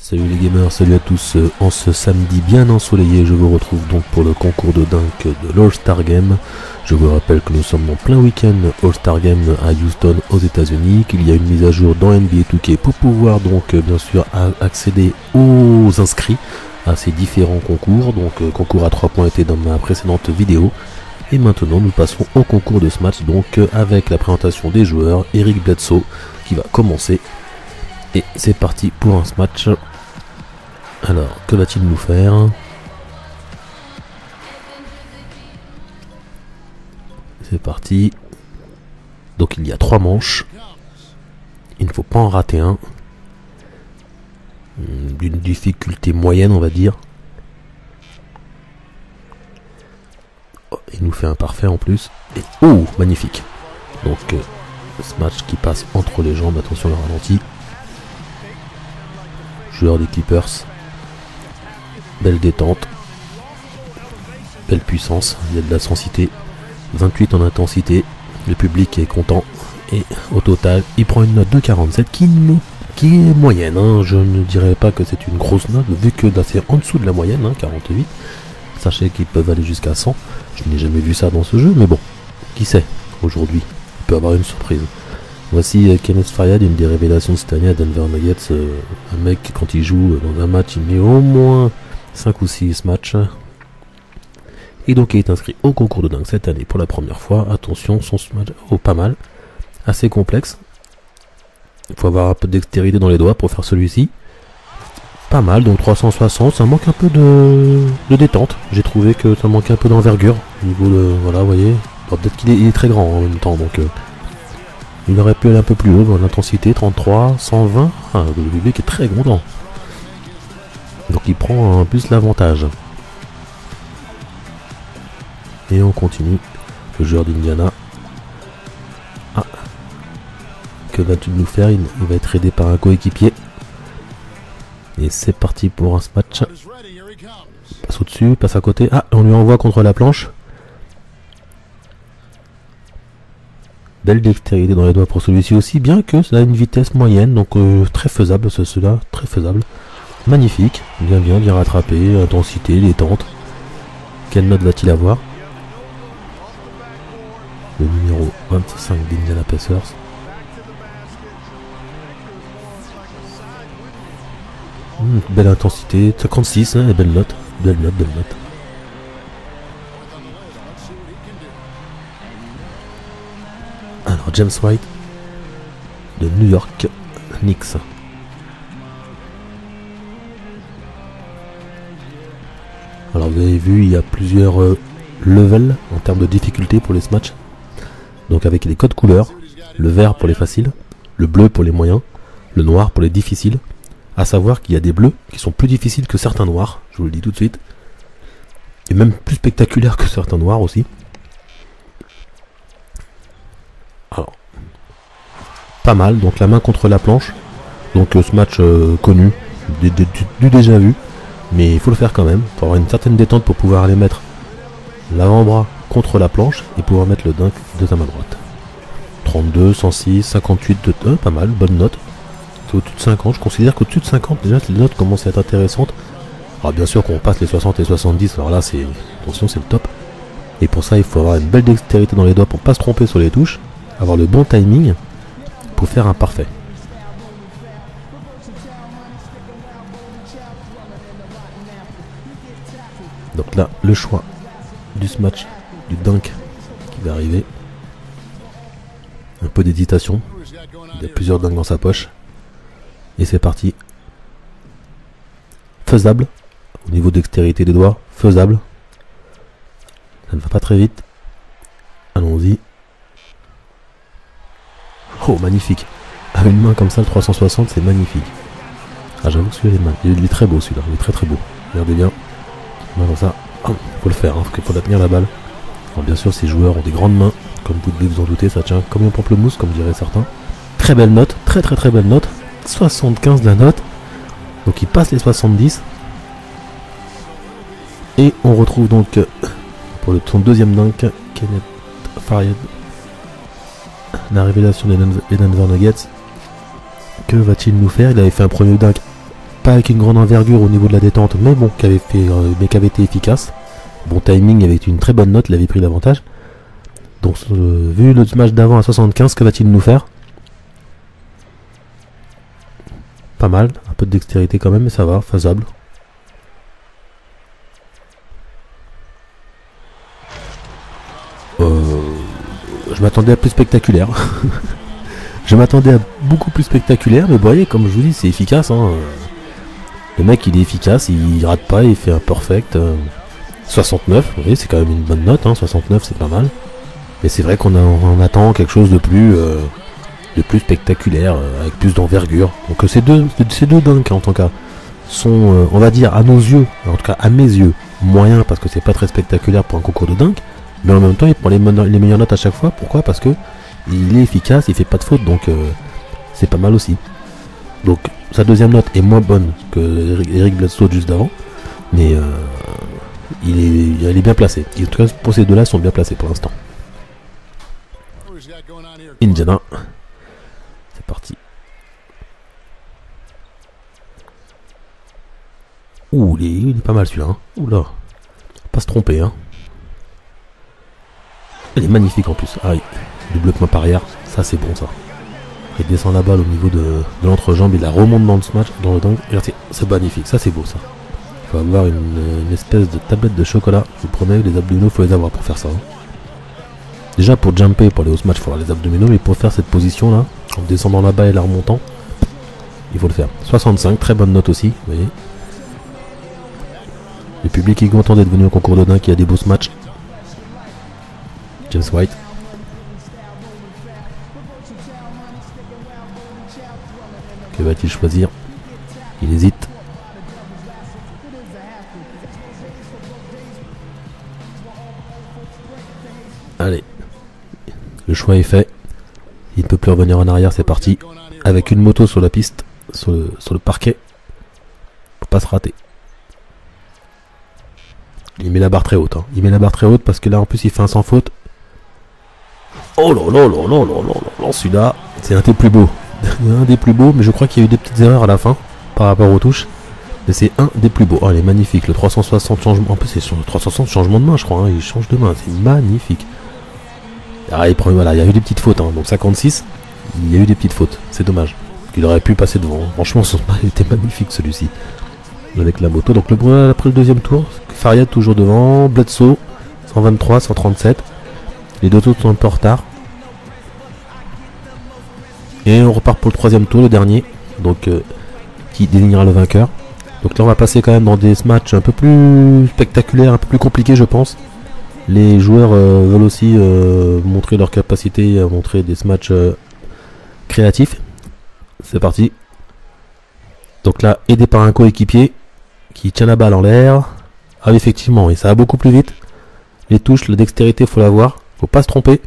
Salut les gamers, salut à tous. En ce samedi bien ensoleillé, je vous retrouve donc pour le concours de dunk de l'All-Star Game. Je vous rappelle que nous sommes en plein week-end All-Star Game à Houston aux États-Unis, qu'il y a une mise à jour dans NBA 2K pour pouvoir donc bien sûr accéder aux inscrits à ces différents concours. Donc concours à 3 points était dans ma précédente vidéo. Et maintenant nous passons au concours de ce match donc avec la présentation des joueurs, Eric Bledsoe qui va commencer. Et c'est parti pour un match. Alors, que va-t-il nous faire? C'est parti. Donc il y a 3 manches. Il ne faut pas en rater un. D'une difficulté moyenne, on va dire. Oh, il nous fait un parfait en plus. Et oh, magnifique. Donc ce match qui passe entre les jambes. Attention le ralenti. Joueur des Clippers. Belle détente. Belle puissance. Il y a de la densité. 28 en intensité. Le public est content. Et au total, il prend une note de 47 qui est moyenne. Hein. Je ne dirais pas que c'est une grosse note, vu que là c'est en dessous de la moyenne, hein, 48. Sachez qu'ils peuvent aller jusqu'à 100. Je n'ai jamais vu ça dans ce jeu, mais bon, qui sait, aujourd'hui, il peut avoir une surprise. Voici Kenneth Faried, une des révélations de cette année à Denver Nuggets. Un mec, quand il joue dans un match, il met au moins 5 ou 6 matchs. Et donc il est inscrit au concours de dunk cette année pour la première fois. Attention, son match, pas mal. Assez complexe. Il faut avoir un peu de dextérité dans les doigts pour faire celui-ci. Pas mal, donc 360, ça manque un peu de détente. J'ai trouvé que ça manque un peu d'envergure. Au niveau de... Voilà, vous voyez. Peut-être qu'il est très grand en même temps, donc... il aurait pu aller un peu plus haut dans l'intensité, 33, 120. Ah, le public est très content. Donc il prend un plus l'avantage. Et on continue. Le joueur d'Indiana. Ah. Que va-t-il nous faire? Il va être aidé par un coéquipier. Et c'est parti pour un match. Passe au-dessus, passe à côté. Ah, on lui envoie contre la planche. Belle dextérité dans les doigts pour celui-ci aussi, bien que ça a une vitesse moyenne, donc très faisable cela, très faisable. Magnifique, bien rattrapé, intensité, détente. Quelle note va-t-il avoir? Le numéro 25 d'Indiana Pacers. Belle intensité, 56, hein, et belle note. Alors James White de New York Knicks. Alors vous avez vu, il y a plusieurs levels en termes de difficulté pour les matchs. Donc avec les codes couleurs, le vert pour les faciles, le bleu pour les moyens, le noir pour les difficiles. À savoir qu'il y a des bleus qui sont plus difficiles que certains noirs, je vous le dis tout de suite. Et même plus spectaculaires que certains noirs aussi. Alors, pas mal, donc la main contre la planche. Donc ce match connu, du déjà vu. Mais il faut le faire quand même, il faut avoir une certaine détente pour pouvoir aller mettre l'avant-bras contre la planche et pouvoir mettre le dunk de sa main droite. 32, 106, 58, pas mal, bonne note. C'est au-dessus de 50, je considère qu'au-dessus de 50 déjà les notes commencent à être intéressantes. Alors bien sûr qu'on passe les 60 et 70, alors là c'est, attention, c'est le top. Et pour ça il faut avoir une belle dextérité dans les doigts pour pas se tromper sur les touches, avoir le bon timing pour faire un parfait. Donc là le choix du match, du dunk qui va arriver. Un peu d'hésitation, il y a plusieurs dunks dans sa poche. Et c'est parti. Faisable. Au niveau dextérité des doigts, faisable. Ça ne va pas très vite. Allons-y. Oh, magnifique. À une main comme ça, le 360, c'est magnifique. Ah, j'avoue que celui-là, il est très beau celui-là. Il est très beau. Regardez bien. Comme ça. Oh, faut le faire, hein. Faut la tenir la balle. Alors, bien sûr, ces joueurs ont des grandes mains. Comme vous devez vous en douter, ça tient comme un pamplemousse, comme diraient certains. Très belle note. Très belle note. 75 la note, donc il passe les 70 et on retrouve donc pour son deuxième dunk Kenneth Faried, la révélation des Denver Nuggets. Que va-t-il nous faire? Il avait fait un premier dunk pas avec une grande envergure au niveau de la détente, mais bon, qui avait été efficace. Bon timing, il avait une très bonne note, il avait pris l'avantage. Donc vu le match d'avant à 75, que va-t-il nous faire? Pas mal, un peu de dextérité quand même, mais ça va, faisable. Je m'attendais à plus spectaculaire. Je m'attendais à beaucoup plus spectaculaire, mais vous voyez, comme je vous dis, c'est efficace. Hein. Le mec, il est efficace, il rate pas, il fait un perfect. 69, vous voyez, c'est quand même une bonne note, hein, 69, c'est pas mal. Mais c'est vrai qu'on attend quelque chose de plus spectaculaire, avec plus d'envergure. Donc ces deux dunks, en tout cas, sont, on va dire, à nos yeux, en tout cas à mes yeux, moyens, parce que c'est pas très spectaculaire pour un concours de dunk. Mais en même temps, il prend les meilleures notes à chaque fois. Pourquoi? Parce que il est efficace, il fait pas de faute, donc c'est pas mal aussi. Donc sa deuxième note est moins bonne que Eric Bledsoe juste d'avant, mais elle est bien placée. En tout cas, pour ces deux-là, ils sont bien placés pour l'instant. Indiana, c'est parti. Ouh, il est pas mal celui-là. Hein. Oula, pas se tromper, hein. Elle est magnifique en plus. Ah, du bloquement par arrière, ça c'est bon ça. Il descend la balle au niveau de l'entrejambe, il la remonte dans ce match, dans le dunk. Regardez, c'est magnifique, ça c'est beau ça. Il faut avoir une espèce de tablette de chocolat. Je vous promets, les abdominaux, faut les avoir pour faire ça. Hein. Déjà pour jumper, pour aller au match, il faut avoir les abdominaux, mais pour faire cette position là, en descendant la balle et la remontant, il faut le faire. 65, très bonne note aussi, vous voyez. Le public est content d'être venu au concours de dunk, il y a des beaux matchs. James White. Que va-t-il choisir? Il hésite. Allez. Le choix est fait. Il ne peut plus revenir en arrière, c'est parti. Avec une moto sur la piste, sur le parquet. Faut pas se rater. Il met la barre très haute. Hein. Il met la barre très haute parce que là en plus il fait un sans faute. Oh là là là là là là là, celui-là, c'est un des plus beaux. Un des plus beaux, mais je crois qu'il y a eu des petites erreurs à la fin par rapport aux touches. Mais c'est un des plus beaux. Oh, il est magnifique. Le 360 changement. En plus, c'est sur le 360 changement de main, je crois. Hein. Il change de main. C'est magnifique. Ah, voilà, il y a eu des petites fautes. Hein. Donc 56, il y a eu des petites fautes. C'est dommage. Il aurait pu passer devant. Franchement, il était magnifique celui-ci. Avec la moto. Donc après le deuxième tour, Fariad toujours devant. Bledsoe, 123, 137. Les deux autres sont un peu en retard. Et on repart pour le troisième tour, le dernier. Donc qui désignera le vainqueur. Donc là on va passer quand même dans des matchs un peu plus spectaculaires, un peu plus compliqués je pense. Les joueurs veulent aussi montrer leur capacité à montrer des matchs créatifs. C'est parti. Donc là, aidé par un coéquipier qui tient la balle en l'air. Ah oui, effectivement, et ça va beaucoup plus vite. Les touches, la dextérité, faut l'avoir. Faut pas se tromper.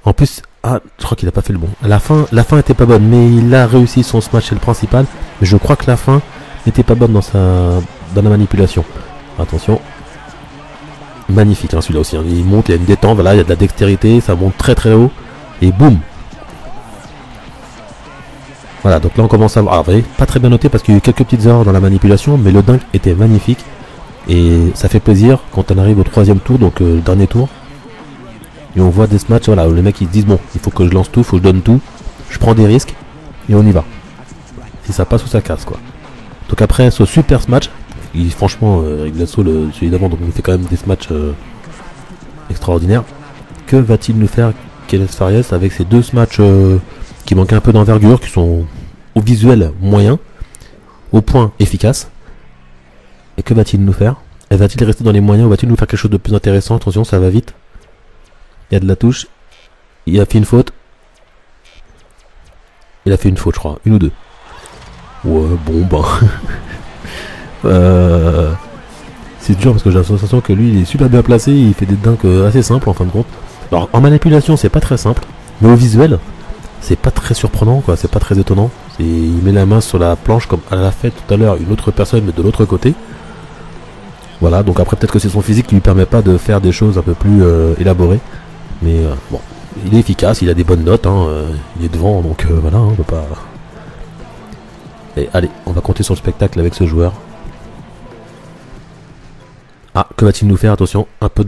En plus, ah, je crois qu'il a pas fait le bon. La fin était pas bonne, mais il a réussi son smash, c'est le principal. Mais je crois que la fin n'était pas bonne dans la manipulation. Attention. Magnifique hein, celui-là aussi. Hein. Il monte, il y a une détente, voilà, il y a de la dextérité, ça monte très très haut. Et boum. Voilà, donc là on commence à voir. Ah, vous voyez, pas très bien noté parce qu'il y a eu quelques petites erreurs dans la manipulation, mais le dunk était magnifique. Et ça fait plaisir quand on arrive au troisième tour, donc le dernier tour. Et on voit des matchs, voilà, où les mecs ils se disent bon, il faut que je lance tout, il faut que je donne tout, je prends des risques et on y va. Si ça passe ou ça casse quoi. Donc après ce super match, franchement, Eric Bledsoe, celui d'avant, donc il fait quand même des matchs extraordinaires. Que va-t-il nous faire Kenneth Farias avec ces deux matchs qui manquent un peu d'envergure, qui sont au visuel moyen, au point efficace? Et que va-t-il nous faire? Et va-t-il rester dans les moyens ou va-t-il nous faire quelque chose de plus intéressant? Attention, ça va vite. Il y a de la touche. Il a fait une faute. Il a fait une faute, je crois. Une ou deux. Ouais, bon, ben. C'est dur parce que j'ai la sensation que lui, il est super bien placé. Il fait des dunks assez simples en fin de compte. Alors, en manipulation, c'est pas très simple. Mais au visuel, c'est pas très surprenant, quoi. C'est pas très étonnant. Il met la main sur la planche comme elle a fait tout à l'heure une autre personne, mais de l'autre côté. Voilà, donc après, peut-être que c'est son physique qui lui permet pas de faire des choses un peu plus élaborées. Mais bon, il est efficace, il a des bonnes notes, hein, il est devant, donc voilà, on peut pas... Et allez, on va compter sur le spectacle avec ce joueur. Ah, que va-t-il nous faire? Attention, un peu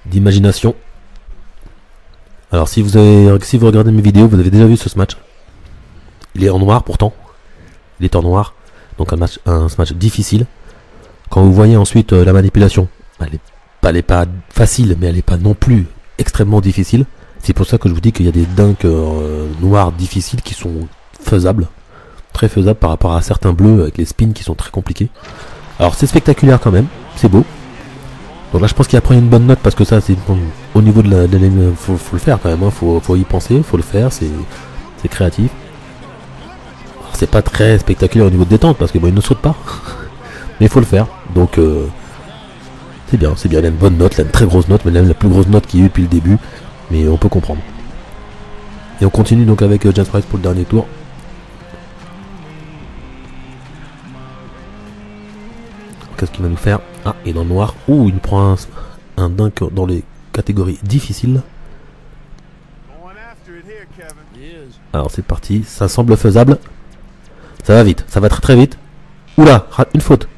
d'imagination. Alors si vous regardez mes vidéos, vous avez déjà vu ce match. Il est en noir pourtant. Il est en noir. Donc un match difficile. Quand vous voyez ensuite la manipulation, elle est pas facile, mais elle n'est pas non plus extrêmement difficile. C'est pour ça que je vous dis qu'il y a des dunks noirs difficiles qui sont faisables. Très faisables par rapport à certains bleus avec les spins qui sont très compliqués. Alors c'est spectaculaire quand même, c'est beau. Donc là je pense qu'il va prendre une bonne note parce que ça c'est bon, au niveau de la faut le faire quand même, hein. Faut y penser, faut le faire, c'est créatif. C'est pas très spectaculaire au niveau de détente parce que bon il ne saute pas. Mais il faut le faire. Donc c'est bien, il a une bonne note, il a une très grosse note, mais même la plus grosse note qu'il y a eu depuis le début. Mais on peut comprendre. Et on continue donc avec James Price pour le dernier tour. Qu'est-ce qu'il va nous faire? Ah, il est dans le noir. Ouh, il prend un dunk dans les catégories difficiles. Alors c'est parti, ça semble faisable. Ça va vite, ça va très vite. Oula, une faute,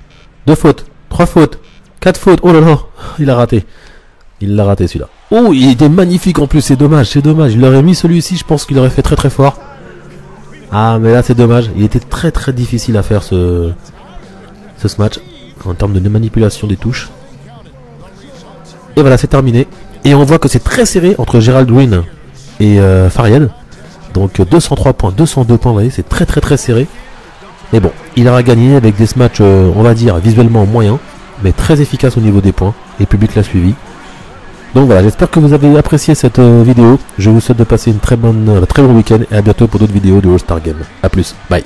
2 fautes, 3 fautes, 4 fautes. Oh là là, il a raté. Il l'a raté celui-là. Oh, il était magnifique en plus, c'est dommage, c'est dommage. Il aurait mis celui-ci, je pense qu'il aurait fait très fort. Ah, mais là c'est dommage. Il était très difficile à faire ce match. En termes de manipulation des touches. Et voilà, c'est terminé. Et on voit que c'est très serré entre Gerald Green et Fariel. Donc 203 points, 202 points, vous voyez, c'est très serré. Mais bon, il aura gagné avec des matchs, on va dire, visuellement moyens, mais très efficace au niveau des points. Et le public l'a suivi. Donc voilà, j'espère que vous avez apprécié cette vidéo. Je vous souhaite de passer un très bon week-end et à bientôt pour d'autres vidéos de All-Star Game. A plus, bye.